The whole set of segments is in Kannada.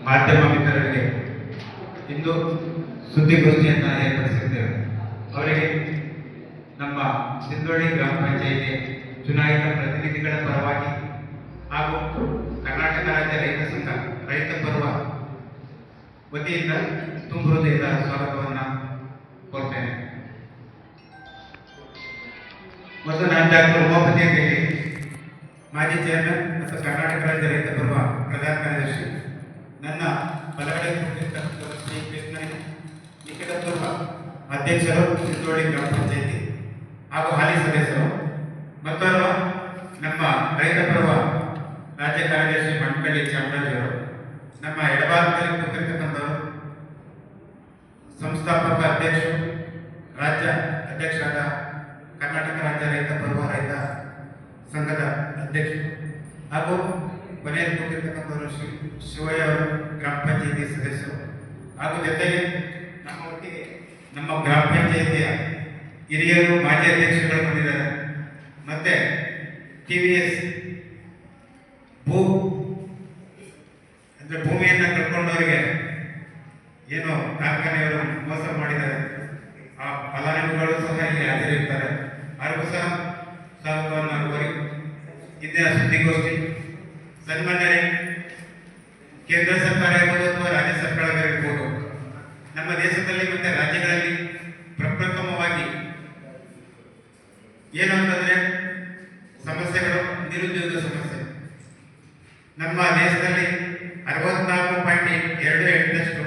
ಮಾಧ್ಯಮ ಮಿತ್ರರಿಗೆ ಇಂದು ಸುದ್ದಿಗೋಷ್ಠಿಯನ್ನು ಏರ್ಪಡಿಸಿದ್ದೇವೆ. ಅವರಿಗೆ ನಮ್ಮ ಸಿಂಧೋಳಿ ಗ್ರಾಮ ಪಂಚಾಯಿತಿ ಚುನಾಯಿತ ಪ್ರತಿನಿಧಿಗಳ ಪರವಾಗಿ ಹಾಗೂ ಕರ್ನಾಟಕ ರಾಜ್ಯ ರೈತ ಸಂಘ ರೈತ ಪರ್ವ ವತಿಯಿಂದ ತುಂಬ ಹೃದಯದ ಸ್ವಾಗತವನ್ನು ಕೋರ್ತೇನೆ. ಮತ್ತು ನಾನು ಡಾಕ್ಟರ್ ಉಮಾಪತಿ ಅಂತ ಹೇಳಿ ಮಾಜಿ ಚೇರ್ಮನ್ ಮತ್ತು ಕರ್ನಾಟಕ ರಾಜ್ಯ ರೈತ ಪರ್ವ ಪ್ರಧಾನ ಕಾರ್ಯದರ್ಶಿ. ನನ್ನ ಬಲಗಡೆ ನಿಖಿಲ ಪೂರ್ವ ಅಧ್ಯಕ್ಷರು ಸಿಂಧೋಳಿ ಗ್ರಾಮ ಪಂಚಾಯಿತಿ ಹಾಗೂ ಹಾಲಿ ಸದಸ್ಯರು. ಮತ್ತೋರ್ವ ನಮ್ಮ ರೈತ ಪರ್ವ ರಾಜ್ಯ ಕಾರ್ಯದರ್ಶಿ ಮಂಡಳಿ ಚಾಮರಾಜವರು. ನಮ್ಮ ಎಡಭಾಗದಲ್ಲಿ ಕೂತಿರ್ತಕ್ಕಂಥವರು ಸಂಸ್ಥಾಪಕ ಅಧ್ಯಕ್ಷರು ರಾಜ್ಯ ಅಧ್ಯಕ್ಷರಾದ ಕರ್ನಾಟಕ ರಾಜ್ಯ ರೈತ ಪರ್ವ ರೈತ ಸಂಘದ ಅಧ್ಯಕ್ಷರು ಹಾಗೂ ಕೊನೆಯಲ್ಲಿ ಕೂತಿರ್ತಕ್ಕಂಥವರು ಶಿವಯ್ಯ ಅವರು ಗ್ರಾಮ ಪಂಚಾಯಿತಿ ಸದಸ್ಯರು ಹಾಗೂ ಜೊತೆಗೆ ನಮ್ಮ ಒಟ್ಟಿಗೆ ನಮ್ಮ ಗ್ರಾಮ ಪಂಚಾಯಿತಿಯ ಹಿರಿಯರು ಮಾಜಿ ಅಧ್ಯಕ್ಷರುಗಳು ಬಂದಿದ್ದಾರೆ. ಮತ್ತೆ TVS ಭೂಮಿಯನ್ನು ಕಳ್ಕೊಂಡವರಿಗೆ ಏನು ಕಾರ್ಖಾನೆಯವರು ಮೋಸ ಮಾಡಿದ್ದಾರೆ, ಆ ಫಲಾನುಭವಿಗಳು ಸಹ ಇಲ್ಲಿ ಹಾಜರಿರ್ತಾರೆ. ಅವ್ರಿಗೂ ಸಹ ಸ್ವಾಗತವನ್ನು ಕೋರಿ ಇಂದಿನ ಸುದ್ದಿಗೋಷ್ಠಿ ಸನ್ಮಾನ್ಯರೇ, ಕೇಂದ್ರ ಸರ್ಕಾರ ಇರ್ಬೋದು ಅಥವಾ ರಾಜ್ಯ ಸರ್ಕಾರಗಳಿರ್ಬೋದು, ನಮ್ಮ ದೇಶದಲ್ಲಿ ಮತ್ತೆ ರಾಜ್ಯಗಳಲ್ಲಿ ಪ್ರಪ್ರಥಮವಾಗಿ ಏನು ಅಂತಂದ್ರೆ ಸಮಸ್ಯೆಗಳು ನಿರುದ್ಯೋಗ ಸಮಸ್ಯೆ. ನಮ್ಮ ದೇಶದಲ್ಲಿ 64.28%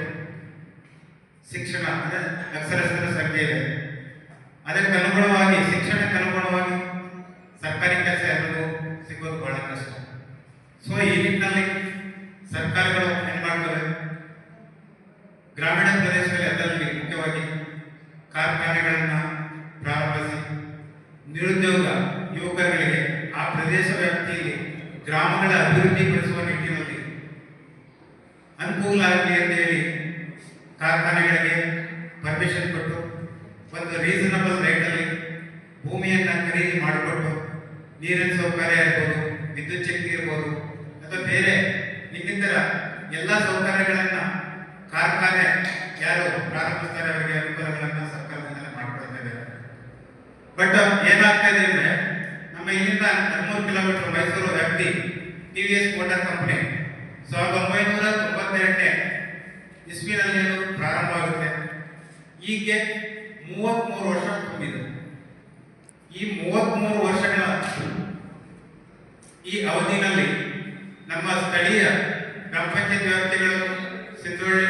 ಶಿಕ್ಷಣ ಅಂದರೆ ಅಕ್ಷರಸ್ಥರ ಸಂಖ್ಯೆ ಇದೆ. ಅದಕ್ಕೆ ಅನುಗುಣವಾಗಿ ಶಿಕ್ಷಣಕ್ಕೆ ಅನುಗುಣವಾಗಿ ಸರ್ಕಾರಿ ಕೆಲಸ ಎಲ್ಲರಿಗೂ ಸಿಗೋದು ಬಹಳ ಕಷ್ಟ. ಸೊ ಈ ನಿಟ್ಟಿನಲ್ಲಿ ಸರ್ಕಾರಗಳು ಏನು ಮಾಡ್ತವೆ, ಗ್ರಾಮೀಣ ಪ್ರದೇಶದಲ್ಲಿ ಅದರಲ್ಲಿ ಮುಖ್ಯವಾಗಿ ಕಾರ್ಖಾನೆಗಳನ್ನು ಪ್ರಾರಂಭಿಸಿ ನಿರುದ್ಯೋಗ ಯುವಕರಿಗೆ ಆ ಪ್ರದೇಶ ವ್ಯಾಪ್ತಿಯಲ್ಲಿ ಗ್ರಾಮಗಳ ಅಭಿವೃದ್ಧಿಪಡಿಸುವ ನಿಟ್ಟಿನಲ್ಲಿ ಅನುಕೂಲ ಆಗಲಿ ಅಂತ ಹೇಳಿ ಕಾರ್ಖಾನೆಗಳಿಗೆ ಪರ್ಮಿಷನ್ ಕೊಟ್ಟು ಒಂದು ರೀಸನಬಲ್ ರೇಟಲ್ಲಿ ಭೂಮಿಯನ್ನು ಖರೀದಿ ಮಾಡಿಕೊಟ್ಟು ನೀರಿನ ಸೌಕರ್ಯ ಇರ್ಬೋದು, ವಿದ್ಯುತ್ ಶಕ್ತಿ ಇರ್ಬೋದು ಅಥವಾ ಬೇರೆ ಇನ್ನಿತರ ಎಲ್ಲ ಸೌಕರ್ಯಗಳನ್ನು ಕಾರ್ಖಾನೆ ಯಾರು ಪ್ರಾರಂಭಿಸ್ತಾರೆ ಅವರಿಗೆ ಅನುಕೂಲಗಳನ್ನು ಸರ್ಕಾರದಿಂದ ಮಾಡಿಕೊಡ್ತಾ ಇದ್ದಾರೆ. ಬಟ್ ಏನಾಗ್ತಾ ಇದೆ ಅಂದ್ರೆ, ನಮ್ಮ ಇಲ್ಲಿಂದ 13 ಕಿಲೋಮೀಟರ್ ಮೈಸೂರು ವ್ಯಾಪ್ತಿ TVS ಮೋಟಾರ್ ಕಂಪನಿ 1992 ಇಸ್ವಿನಲ್ಲಿ ಪ್ರಾರಂಭವಾಗುತ್ತೆ. ಈಗ್ಗೆ 33 ವರ್ಷ ತುಂಬಿದೆ. ಈ 33 ವರ್ಷಗಳ ಈ ಅವಧಿನಲ್ಲಿ ನಮ್ಮ ಸ್ಥಳೀಯ ಗ್ರಾಮ ಪಂಚಾಯತ್ ವ್ಯಾಪ್ತಿಗಳು ಸಿಂಧೋಳಿ,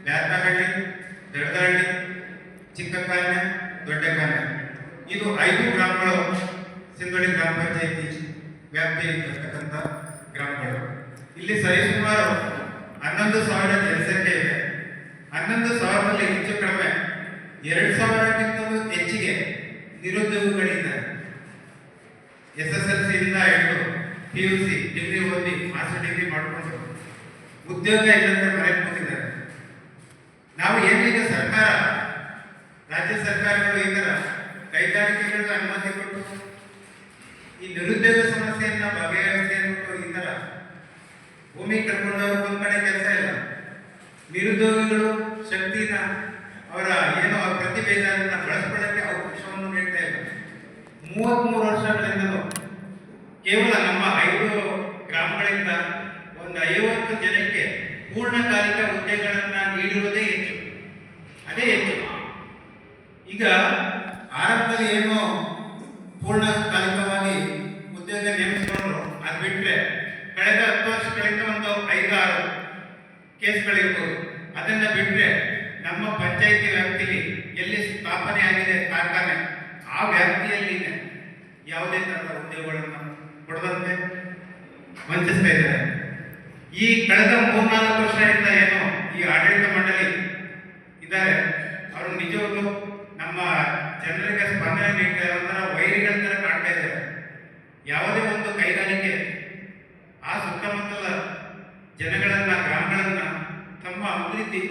ಬ್ಯಾತನಹಳ್ಳಿ, ದಡದಹಳ್ಳಿ, ಚಿಕ್ಕಕಾನ್ಯ, ದೊಡ್ಡಕಾನ್ಯ, ಇದು 5 ಗ್ರಾಮಗಳು ಸಿಂಧೋಳಿ ಗ್ರಾಮ ಪಂಚಾಯತಿ ವ್ಯಾಪ್ತಿಯಲ್ಲಿ ಬರ್ತಕ್ಕಂಥ ಗ್ರಾಮಗಳು. ಇಲ್ಲಿ ಸರಿಸುಮಾರು 11,000 ಜನಸಂಖ್ಯೆ ಇದೆ. 11,000ರಲ್ಲಿ ಹೆಚ್ಚು ಕಡಿಮೆ 2,000ಕ್ಕಿಂತಲೂ ಹೆಚ್ಚಿಗೆ ನಿರುದ್ಯೋಗಿಗಳಿದ್ದಾರೆ. SSLC ಇಂದ ಹಿಡಿದು PUC ಡಿಗ್ರಿ ಓದಿ ಮಾಸ್ಟರ್ ಡಿಗ್ರಿ ಮಾಡಿಕೊಂಡು ಉದ್ಯೋಗ ಇಲ್ಲಂತ ಮನೆ ಕೂತಿದ್ದಾರೆ. ನಾವು ಏನೀಗ ಸರ್ಕಾರ, ರಾಜ್ಯ ಸರ್ಕಾರಗಳು ಈ ಥರ ಕೈಗಾರಿಕೆಗಳಿಗೆ ಅನುಮತಿ ಕೊಟ್ಟು ಈ ನಿರುದ್ಯೋಗ ಸಮಸ್ಯೆಯನ್ನ ಬಗೆಹರಿಸಿ ಅಂದ್ಬಿಟ್ಟು ಈ ಥರ ಭೂಮಿ ಕಳ್ಕೊಂಡವರು ಒಂದ್ ಕಡೆ ಕೆಲಸ ಇಲ್ಲ, ನಿರುದ್ಯೋಗಿಗಳು ಶಕ್ತಿನ ಅವರ ಏನೋ ಪ್ರತಿಭೆಗಳನ್ನ ಬಳಸ್ಕೊಳ್ಳಕ್ಕೆ ಅವಕಾಶವನ್ನು ನೀಡ್ತಾ ಇಲ್ಲ. 33 ವರ್ಷಗಳಿಂದಲೂ ಕೇವಲ ನಮ್ಮ 5 ಗ್ರಾಮಗಳಿಂದ ಒಂದು 50 ಜನಕ್ಕೆ ಪೂರ್ಣಕಾಲಿಕ ಹುದ್ದೆಗಳನ್ನ ನೀಡಿರುವುದೇ ಹೆಚ್ಚು, ಅದೇ ಹೆಚ್ಚು. ಈಗ ಆರಂಭದಲ್ಲಿ ಏನೋ ಪೂರ್ಣಕಾಲಿಕವಾಗಿ ಉದ್ಯೋಗ ನೇಮಿಸಿಕೊಂಡ್ರು, ಅದು ಬಿಟ್ಟರೆ ಕಳೆದ 10 ವರ್ಷಗಳಿಂದ ಒಂದು 5-6 ಕೇಸ್ಗಳಿರ್ಬೋದು. ಅದನ್ನ ಬಿಟ್ಟರೆ ನಮ್ಮ ಪಂಚಾಯಿತಿ ವ್ಯಾಪ್ತಿಯಲ್ಲಿ ಎಲ್ಲಿ ಸ್ಥಾಪನೆ ಆಗಿದೆ ಕಾರ್ಖಾನೆ, ಆ ವ್ಯಾಪ್ತಿಯಲ್ಲಿ ಯಾವುದೇ ತರಹದ ಉದ್ಯೋಗಗಳನ್ನು ಕೊಡದಂತೆ ವಂಚಿಸ್ತಾ ಇದ್ದಾರೆ. ಈ ಕಳೆದ 3-4 ವರ್ಷದಿಂದ ಏನು ಈ ಆಡಳಿತ ಮಂಡಳಿ ಇದ್ದಾರೆ, ಅವರು ನಿಜವಾಗ್ಲೂ ನಮ್ಮ ಜನರಿಗೆ ಸ್ಪಂದನೆ ನೀಡ್ತಾ ಇರೋ ವೈರಿಗಳ ತರ ಕಾಣ್ತಾ ಇದ್ದಾರೆ. ಯಾವುದೇ ಒಂದು ಕೈಗಾರಿಕೆ ಆ ಸುತ್ತಮುತ್ತಲ ಜನಗಳನ್ನ, ಗ್ರಾಮಗಳನ್ನ ತಮ್ಮ ಅಭಿವೃದ್ಧಿ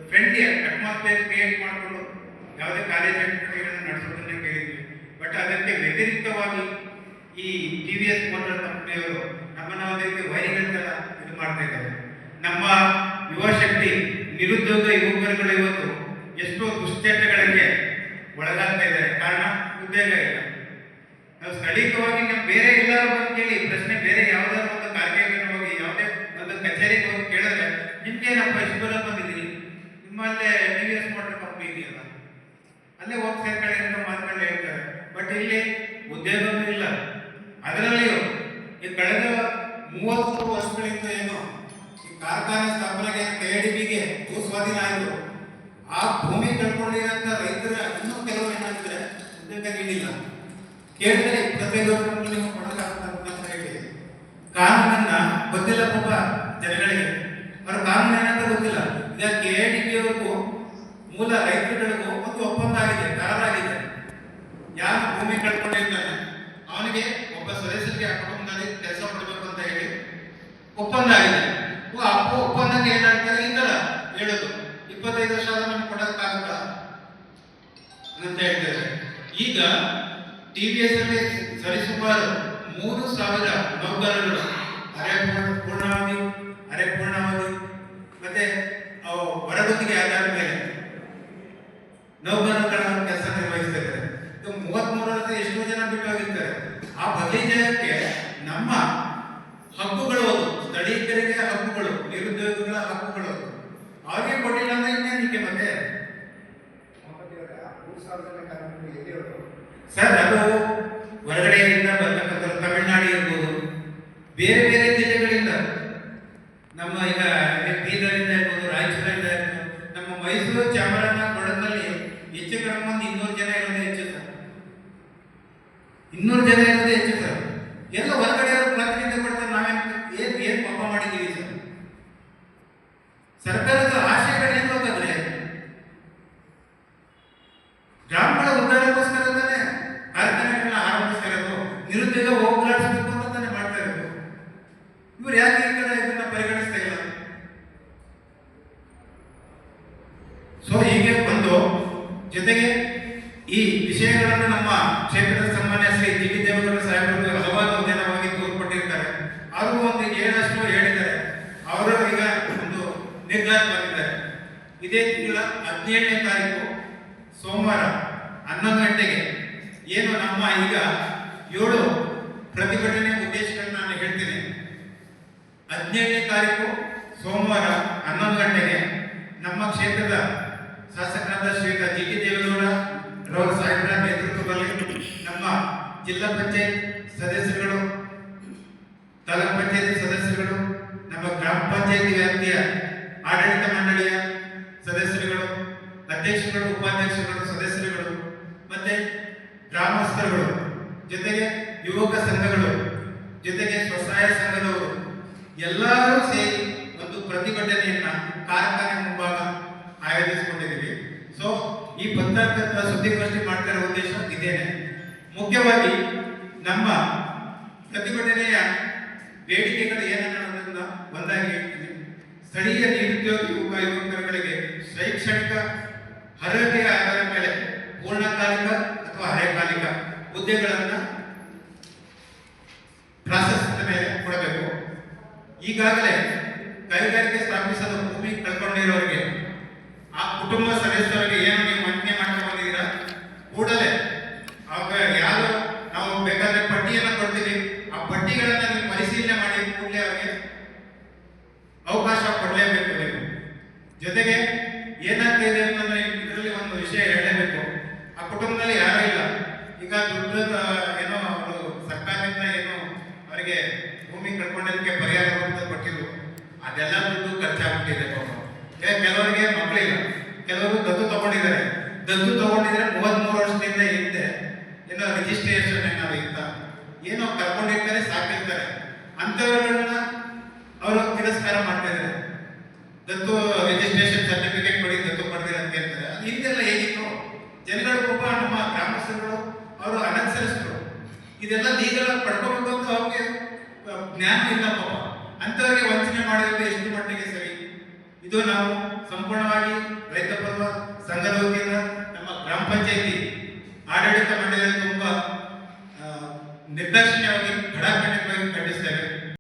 ಫ್ರೆಂಡ್ಲಿ ಅಟ್ಮಾಸ್ಫಿಯರ್ ಕ್ರಿಯೇಟ್ ಮಾಡಿಕೊಂಡು ಯಾವುದೇ ಕಾರ್ಯಚಟುವಟಿಕೆಗಳನ್ನು ನಡೆಸೋದನ್ನ ಕೇಳಿದ್ವಿ. ಬಟ್ ಅದಕ್ಕೆ ವ್ಯತಿರಿಕ್ತವಾಗಿ ಈ TVS ಮೋಟಾರ್ ಕಂಪನಿಯವರು ನಮ್ಮನ್ನ ಒಂದು ರೀತಿ ವೈರಿಗಳ ತರ ಇದು ಮಾಡ್ತಾ ಇದ್ದಾರೆ. ನಮ್ಮ ನಿರುದ್ಯೋಗ ಯುವಕರುಗಳು ಇವತ್ತು ಎಷ್ಟೋ ದುಶ್ಚಟಗಳಿಗೆ ಒಳಗಾಗ್ತಾ ಇದ್ದಾರೆ. ಕಾರಣ ಉದ್ಯೋಗ ಇಲ್ಲ. ನಾವು ಸ್ಥಳೀಯವಾಗಿ ನಾವು ಬೇರೆ ಎಲ್ಲರೂ ಬಂದು ಕೇಳಿ ಪ್ರಶ್ನೆ, ಬೇರೆ ಯಾವ್ದಾದ್ರು ಒಂದು ಕಾರ್ಯಕ್ರಮ ಹೋಗಿ ಯಾವುದೇ ಒಂದು ಕಚೇರಿಗೆ ಹೋಗಿ ಕೇಳಿದ್ರೆ ನಿಮ್ಗೇನಪ್ಪ ಇಷ್ಟು ದೂರ ಬಂದಿದ್ದೀರಿ, ನಿಮ್ಮಲ್ಲೇ TVS ಮೋಟರ್ ಕಂಪ್ನಿ ಇದೆಯಲ್ಲ ಅಲ್ಲೇ ಹೋಗಿ ಸೇರ್ಕೊಳ್ಳಿ ಅಂತ ಮಾತುಗಳು ಹೇಳ್ತಾರೆ. ಬಟ್ ಇಲ್ಲಿ ಉದ್ಯೋಗವೂ ಇಲ್ಲ. ಅದರಲ್ಲಿಯೂ ಈ ಕಳೆದ 30 ವರ್ಷಗಳಿಂದ ಏನು ಈ ಕಾರ್ಖಾನೆ ಸ್ಥಾಪನೆಗೆ KIDBಗೆ ಭೂ ಸ್ವಾಧೀನ ಆಯಿತು, ಆ ಭೂಮಿ ಕಳ್ಕೊಂಡಿರೋಂಥ ರೈತರ ಇನ್ನೂ ಕೆಲವು ಏನಾಗಿದ್ರೆ ಉದ್ಯೋಗ ನೀಡಿಲ್ಲ. ಕೇಳಿದ್ರೆ 25 ವರ್ಷಗಳಲ್ಲಿ ನೀವು ಕೊಡಲಾಗ್ತಂತ ಹೇಳಿ ಕಾನೂನನ್ನ ಗೊತ್ತಿಲ್ಲ ಪಾಪ ಜನಗಳಿಗೆ. ಅವ್ರ ಕಾನೂನು ಏನಂತ ಗೊತ್ತಿಲ್ಲ. ಈಗ KIDBವರೆಗೂ ಮೂಲ ರೈತರುಗಳಿಗೂ ಒಂದು ಒಪ್ಪಂದ ಆಗಿದೆ, ಕರಾರ ಆಗಿದೆ. ಯಾರು ಭೂಮಿ ಕಳ್ಕೊಂಡಿರ್ತಾನೆ ಅವನಿಗೆ ಒಬ್ಬ ಸದಸ್ಯರಿಗೆ ಆ ಕುಟುಂಬದಲ್ಲಿ ಕೆಲಸ ಕೊಡಬೇಕು ಅಂತ ಹೇಳಿ ಒಪ್ಪಂದ ಆಗಿದೆ. ಒಪ್ಪಂದಕ್ಕೆ ಏನಾಗ್ತಾರೆ ಈ ತರ ಹೇಳೋದು, 25 ವರ್ಷ ಆದ ನಮ್ಗೆ ಕೊಡಕ್ಕಾಗುತ್ತ ಅಂತ ಹೇಳ್ತಾರೆ. ಈಗ TVS ಅಲ್ಲಿ ಸರಿಸುಮಾರು 3,000 ನೌಕರರು ಪೂರ್ಣಾವಧಿ, ಅರೆ ಪೂರ್ಣಾವಧಿ ಮತ್ತೆ ಹೊರಗುತ್ತಿಗೆ ಆಧಾರದ ಮೇಲೆ ನೌಕರರ ಕೆಲಸ ನಿರ್ವಹಿಸ್ತಾ ಇದ್ದಾರೆ. 33 ವರ್ಷ ಎಷ್ಟೋ ಜನ ಬಿಟ್ಟು ಹೋಗಿರ್ತಾರೆ. ಆ ಬದಲಿಗೆ ನಮ್ಮ ಹಕ್ಕುಗಳು, ಸ್ಥಳೀಯರಿಗೆ ಹಕ್ಕುಗಳು, ನಿರುದ್ಯೋಗಿಗಳ ಹಕ್ಕುಗಳು ಅವ್ರಿಗೆ ಕೊಟ್ಟಿಲ್ಲ ಅಂದ್ರೆ ಇನ್ನೇನಿಕ್ಕೆ ಮತ್ತೆ ಸರ್? ಅದು ಹೊರಗಡೆಯಿಂದ ಬರ್ತಕ್ಕಂಥ ತಮಿಳುನಾಡು ಇರ್ಬೋದು, ಬೇರೆ ಬೇರೆ ಜಿಲ್ಲೆಗಳಿಂದ, ನಮ್ಮ ಈಗ ಬೀದರಿಂದ ಇರ್ಬೋದು, ರಾಯಚೂರಿಂದ ಇರ್ಬೋದು, ನಮ್ಮ ಮೈಸೂರು ಚಾಮರಾಜನಗರದಲ್ಲಿ ಹೆಚ್ಚು ಕಡಿಮೆ ಒಂದು 200 ಜನ ಇರೋದೇ ಹೆಚ್ಚು ಸರ್. 200 ಜನ ಇರೋದೇ ಹೆಚ್ಚು ಸರ್. ಎಲ್ಲ ಹೊರಗಡೆ ಪ್ರತಿನಿಧಿ ಕೊಡ್ತಾರೆ. ಏನ್ ಪಾಪ ಮಾಡಿದ್ದೀವಿ ಸರ್? ಸರ್ಕಾರದ ಆಶಯಗಳು ಏನು ಅಂತಂದ್ರೆ ಗ್ರಾಮಗಳ ಉದ್ಧಾರಕ್ಕೋಸ್ಕರ ತಾನೆ ಕಾರ್ಖಾನೆಗಳನ್ನ ಆರಂಭಿಸ್ತಾ ಇರೋದು, ನಿರುದ್ಯೋಗ ಹೋಗ್ಲಾಡಿಸ್ಬೇಕು ಅಂತ ತಾನೆ ಮಾಡ್ತಾ ಇರೋದು. ಇವ್ರು ಯಾಕೆ ಈ ಕಡೆ ಇದನ್ನ ಪರಿಗಣಿಸ್ತಾ ಇಲ್ಲ? ಸೊ ಹೀಗೆ ಬಂದು ಜೊತೆಗೆ ಈ ವಿಷಯಗಳನ್ನು ನಮ್ಮ ಕ್ಷೇತ್ರದ ಸನ್ಮಾನ್ಯ ಶ್ರೀ ಜಿಟಿ ದೇವೇಗೌಡ ಸಾಹೇಬರು ಹಲವಾರು ದಿನವಾಗಿ ತೋರ್ಪಟ್ಟಿರ್ತಾರೆ. ಅವರು ಒಂದು ಏಳಷ್ಟು ಹೇಳಿದ್ದಾರೆ. ಅವರು ಈಗ ಒಂದು ನಿರ್ಧಾರ ಬಂದಿದ್ದಾರೆ. ಇದೇ ತಿಂಗಳ 17ನೇ ತಾರೀಕು ಸೋಮವಾರ 11 ಗಂಟೆಗೆ ಏನು ನಮ್ಮ ಈಗ 7 ಪ್ರತಿಭಟನೆ ಉದ್ದೇಶಗಳನ್ನ ನಾನು ಹೇಳ್ತೀನಿ. 17ನೇ ತಾರೀಕು ಸೋಮವಾರ 11 ಗಂಟೆಗೆ ನಮ್ಮ ಕ್ಷೇತ್ರದ ಶಾಸಕರಾದ ಶ್ರೀಯುತ ಜಿಟಿ ದೇವೇಗೌಡ ರವರ ಸಾಹೇಬರ ನೇತೃತ್ವದಲ್ಲಿ ನಮ್ಮ ಜಿಲ್ಲಾ ಪಂಚಾಯತ್ ಸದಸ್ಯರುಗಳು, ತಾಲೂಕ್ ಪಂಚಾಯತ್ ಸದಸ್ಯರುಗಳು, ನಮ್ಮ ಗ್ರಾಮ ಪಂಚಾಯತಿ ವ್ಯಾಪ್ತಿಯ ಆಡಳಿತ ಮಂಡಳಿಯ ಸದಸ್ಯರುಗಳು, ಅಧ್ಯಕ್ಷರುಗಳು, ಉಪಾಧ್ಯಕ್ಷರುಗಳು, ಸದಸ್ಯರುಗಳು ಮತ್ತೆ ಗ್ರಾಮಸ್ಥರುಗಳು, ಜೊತೆಗೆ ಯುವಕ ಸಂಘಗಳು, ಜೊತೆಗೆ ಸ್ವಸಹಾಯ ಸಂಘದವರು ಎಲ್ಲರೂ ಸೇರಿ ಒಂದು ಪ್ರತಿಭಟನೆಯನ್ನ ಕಾರ್ಖಾನೆ ಮುಂಭಾಗ ಆಯೋಜಿಸಿಕೊಂಡಿದ್ದೀವಿ. ಸೊ ಈ ಪತ್ರಕರ್ತರ ಸುದ್ದಿಗೋಷ್ಠಿ ಮಾಡ್ತಾ ಇರೋ ಉದ್ದೇಶ ಇದೇನೆ. ಮುಖ್ಯವಾಗಿ ನಮ್ಮ ಪ್ರತಿಭಟನೆಯ ಬೇಡಿಕೆಗಳು ಏನನ್ನೋದನ್ನ ಒಂದಾಗಿ ಹೇಳ್ತೀನಿ. ಸ್ಥಳೀಯ ನಿರುದ್ಯೋಗಿ ಯುವಕರುಗಳಿಗೆ ಶೈಕ್ಷಣಿಕ ಅರ್ಹತೆಯ ಆಧಾರದ ಮೇಲೆ ಪೂರ್ಣಕಾಲಿಕ ಅಥವಾ ಅರೆಕಾಲಿಕ ಹುದ್ದೆಗಳನ್ನು ಪ್ರಾಶಸ್ತ್ಯದ ಮೇಲೆ ಕೊಡಬೇಕು. ಈಗಾಗಲೇ ಕೈಗಾರಿಕೆ ಸ್ಥಾಪಿಸಲು ಭೂಮಿ ಕಳ್ಕೊಂಡಿರೋರಿಗೆ, ಆ ಕುಟುಂಬ ಸದಸ್ಯರಿಗೆ ಏನು ನೀವು ವಂಚನೆ ಮಾಡ್ಕೊಂಡು ಬಂದಿದ್ದೀರಾ, ಕೂಡಲೇ ಯಾರು ನಾವು ಬೇಕಾದ್ರೆ ಪಟ್ಟಿಯನ್ನು ಕೊಡ್ತೀವಿ, ಆ ಪಟ್ಟಿಗಳನ್ನ ನೀವು ಪರಿಶೀಲನೆ ಮಾಡಿ ಕೂಡಲೇ ಅವರಿಗೆ ಅವಕಾಶ ಕೊಡಲೇಬೇಕು ನೀವು. ಜೊತೆಗೆ ಏನಾಗ್ತಾ ಇದೆ ಅಂತಂದ್ರೆ ಇದರಲ್ಲಿ ಒಂದು ವಿಷಯ ಹೇಳಲೇಬೇಕು. ಆ ಕುಟುಂಬದಲ್ಲಿ ಯಾರೂ ಇಲ್ಲ. ಈಗ ದುಡ್ಡು ಏನೋ ಅವರು ಸರ್ಕಾರದಿಂದ ಏನು ಅವರಿಗೆ ಭೂಮಿ ಕಳ್ಕೊಂಡಿದ್ದಕ್ಕೆ ಪರಿಹಾರ ಅಂತ ಕೊಟ್ಟಿದ್ರು, ಅದೆಲ್ಲ ದುಡ್ಡು ಖರ್ಚಾಗ್ಬಿಟ್ಟಿದೆ ಪಾಪ. ಕೆಲವರಿಗೆ ಮಕ್ಕಳಿಲ್ಲ, ಕೆಲವರು ದತ್ತು ತಗೊಂಡಿದ್ದಾರೆ. ದತ್ತು ತಗೊಂಡಿದ್ರೆ 33 ವರ್ಷದಿಂದ ಹಿಂದೆ ಏನೋ ರಿಜಿಸ್ಟ್ರೇಷನ್ ಏನಾದ್ರು ಇತ್ತ, ಏನೋ ಕರ್ಕೊಂಡಿರ್ತಾರೆ, ಸಾಕಿರ್ತಾರೆ, ಅಂಥವ್ರನ್ನ ಅವರು ತಿರಸ್ಕಾರ ಮಾಡ್ತಾ ಇದ್ದಾರೆ. ದತ್ತು ರಿಜಿಸ್ಟ್ರೇಷನ್ ಸರ್ಟಿಫಿಕೇಟ್ ಕೊಡಿ, ದತ್ತು ಪಡೆದಿರ ಅಂತ ಹೇಳ್ತಾರೆ. ಅದು ಹಿಂದೆಲ್ಲ ಹೇಗಿತ್ತು? ಜನಗಳು ಪಾಪ ನಮ್ಮ ಗ್ರಾಮಸ್ಥರುಗಳು ಅವರು ಅನಕ್ಷರಸ್ಥರು, ಇದೆಲ್ಲ ಲೀಗಲ್ ಪಡ್ಕೋಬೇಕು ಅಂತ ಅವ್ರಿಗೆ ಜ್ಞಾನ ಇಲ್ಲ ಪಾಪ. ಅಂಥವ್ರಿಗೆ ವಂಚನೆ ಮಾಡಿರೋದು ಎಷ್ಟು ಮಟ್ಟಿಗೆ ಸರಿ? ಇದು ನಾವು ಸಂಪೂರ್ಣವಾಗಿ ರೈತ ಪರ್ವ ಸಂಘದ ವತಿಯಿಂದ ನಮ್ಮ ಗ್ರಾಮ ಪಂಚಾಯತಿ ಆಡಳಿತ ಮಂಡಳಿಯಲ್ಲಿ ತುಂಬಾ ನಿರ್ದಾಕ್ಷಿಣ್ಯವಾಗಿ ಖಡಾಖಂಡಿತವಾಗಿ ಖಂಡಿಸ್ತೇವೆ.